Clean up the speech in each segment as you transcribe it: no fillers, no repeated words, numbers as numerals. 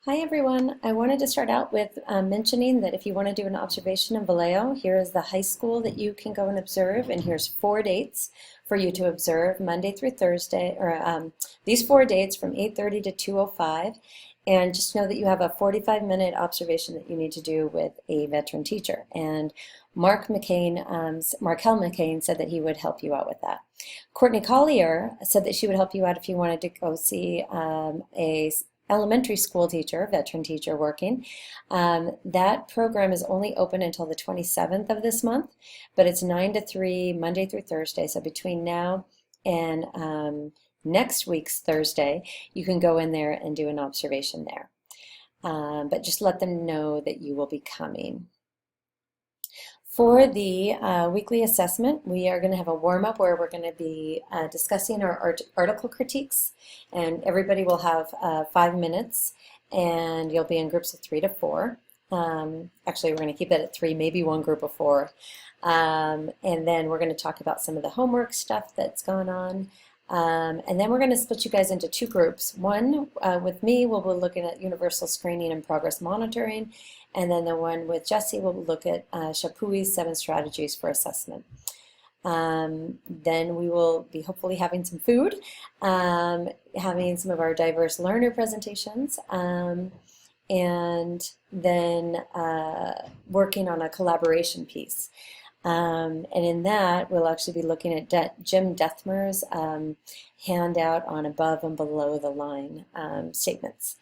Hi everyone. I wanted to start out with mentioning that if you want to do an observation in Vallejo, here is the high school that you can go and observe, and here's 4 dates for you to observe Monday through Thursday, or these 4 dates from 8:30 to 2:05. And just know that you have a 45-minute observation that you need to do with a veteran teacher. And Markel McCain said that he would help you out with that. Courtney Collier said that she would help you out if you wanted to go see a elementary school teacher, veteran teacher working. That program is only open until the 27th of this month, but it's 9 to 3, Monday through Thursday. So between now and next week's Thursday, you can go in there and do an observation there. But just let them know that you will be coming. For the weekly assessment, we are going to have a warm-up where we're going to be discussing our article critiques, and everybody will have 5 minutes, and you'll be in groups of 3 to 4. Actually, we're going to keep that at 3, maybe one group of 4. And then we're going to talk about some of the homework stuff that's gone on. And then we're going to split you guys into 2 groups. One with me, we'll be looking at universal screening and progress monitoring. And then the one with Jesse will look at Chapuis's 7 strategies for assessment. Then we will be hopefully having some food, having some of our diverse learner presentations, and then working on a collaboration piece. And in that, we'll actually be looking at Jim Dethmer's handout on above and below the line statements.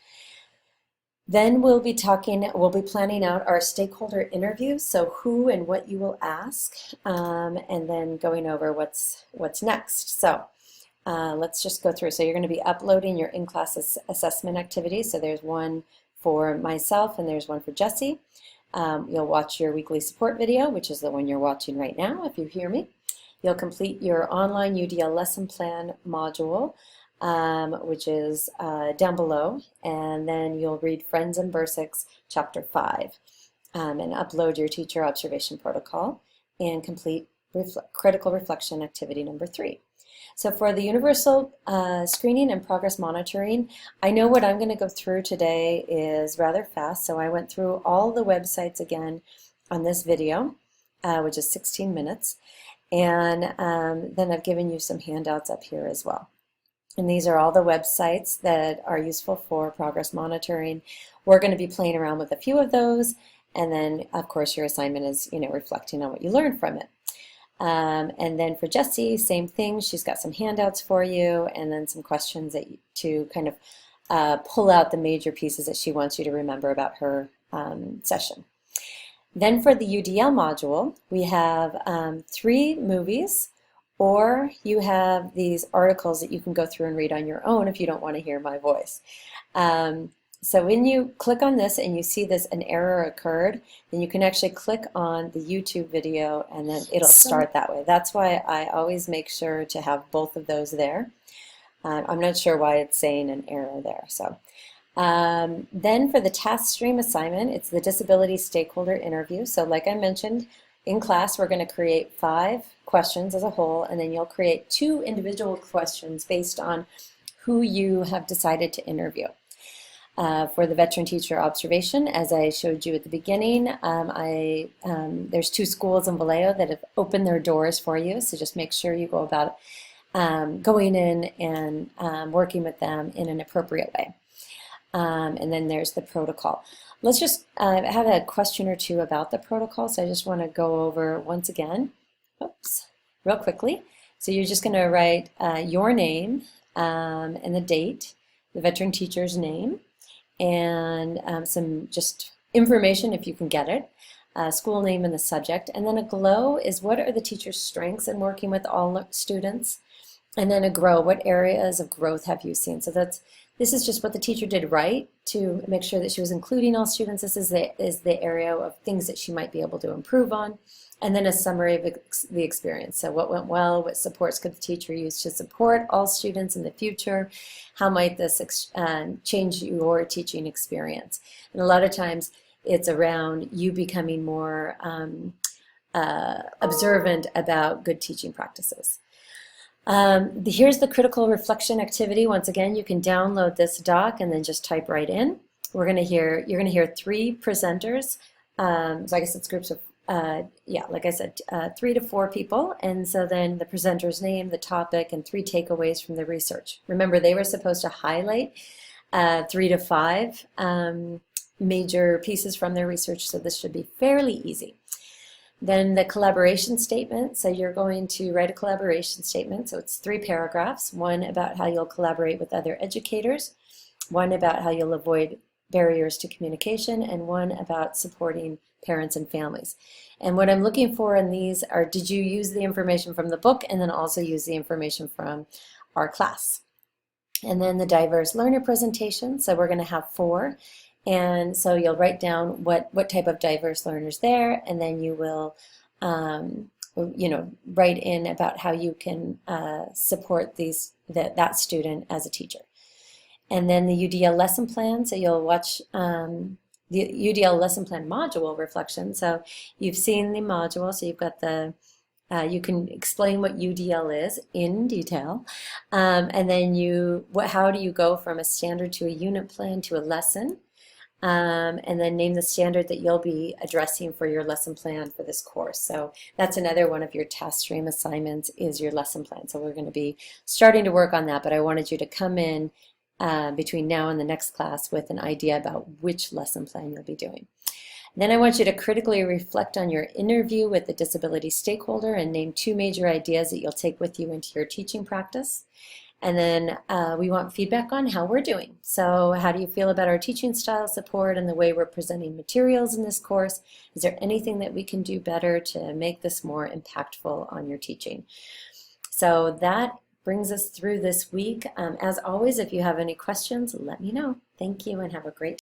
Then we'll be planning out our stakeholder interviews, so who and what you will ask, and then going over what's next. So let's just go through. So you're going to be uploading your in-class assessment activities. So there's one for myself and there's one for Jesse. You'll watch your weekly support video, which is the one you're watching right now, if you hear me. You'll complete your online UDL lesson plan module, which is down below, and then you'll read Friends and Bursics Chapter 5, and upload your teacher observation protocol, and complete critical reflection activity number 3. So for the universal screening and progress monitoring, I know what I'm going to go through today is rather fast, so I went through all the websites again on this video, which is 16 minutes, and then I've given you some handouts up here as well. And these are all the websites that are useful for progress monitoring. We're going to be playing around with a few of those, and then of course your assignment is reflecting on what you learned from it. And then for Jessie, same thing. She's got some handouts for you, and then some questions to kind of pull out the major pieces that she wants you to remember about her session. Then for the UDL module, we have 3 movies, or you have these articles that you can go through and read on your own if you don't want to hear my voice. So when you click on this and you see an error occurred, then you can actually click on the YouTube video and then it'll start that way. That's why I always make sure to have both of those there. I'm not sure why it's saying an error there. So then for the task stream assignment, it's the disability stakeholder interview. So like I mentioned, in class we're going to create 5 questions as a whole, and then you'll create 2 individual questions based on who you have decided to interview. For the veteran teacher observation, as I showed you at the beginning, there's 2 schools in Vallejo that have opened their doors for you, so just make sure you go about going in and working with them in an appropriate way. And then there's the protocol. Let's just have a question or 2 about the protocol, so I just want to go over once again, real quickly. So you're just going to write your name and the date, the veteran teacher's name, and some just information if you can get it, school name and the subject, and then a glow is what are the teacher's strengths in working with all students, and then a grow, what areas of growth have you seen? So this is just what the teacher did right to make sure that she was including all students. This is the area of things that she might be able to improve on. And then a summary of the experience. So what went well, what supports could the teacher use to support all students in the future? How might this change your teaching experience? And a lot of times it's around you becoming more observant about good teaching practices. Here's the critical reflection activity. Once again, you can download this doc and then just type right in. you're going to hear three presenters. So I guess it's groups of, yeah, like I said, 3 to 4 people. And so then the presenter's name, the topic, and 3 takeaways from the research. Remember, they were supposed to highlight 3 to 5 major pieces from their research, so this should be fairly easy. Then the collaboration statement, so you're going to write a collaboration statement, so it's 3 paragraphs, one about how you'll collaborate with other educators, one about how you'll avoid barriers to communication, and one about supporting parents and families. And what I'm looking for in these are, did you use the information from the book and then also use the information from our class? And then the diverse learner presentation, so we're going to have 4. And so you'll write down what type of diverse learners there, and then you will write in about how you can support that student as a teacher. And then the UDL lesson plan, so you'll watch the UDL lesson plan module reflection. So you've seen the module, so you've got the you can explain what UDL is in detail, and then how do you go from a standard to a unit plan to a lesson, and then name the standard that you'll be addressing for your lesson plan for this course. So that's another one of your task stream assignments, is your lesson plan. So we're going to be starting to work on that, but I wanted you to come in between now and the next class with an idea about which lesson plan you'll be doing. Then I want you to critically reflect on your interview with the disability stakeholder and name 2 major ideas that you'll take with you into your teaching practice. And then we want feedback on how we're doing. So how do you feel about our teaching style support and the way we're presenting materials in this course? Is there anything that we can do better to make this more impactful on your teaching? So that brings us through this week. As always, if you have any questions, let me know. Thank you and have a great day.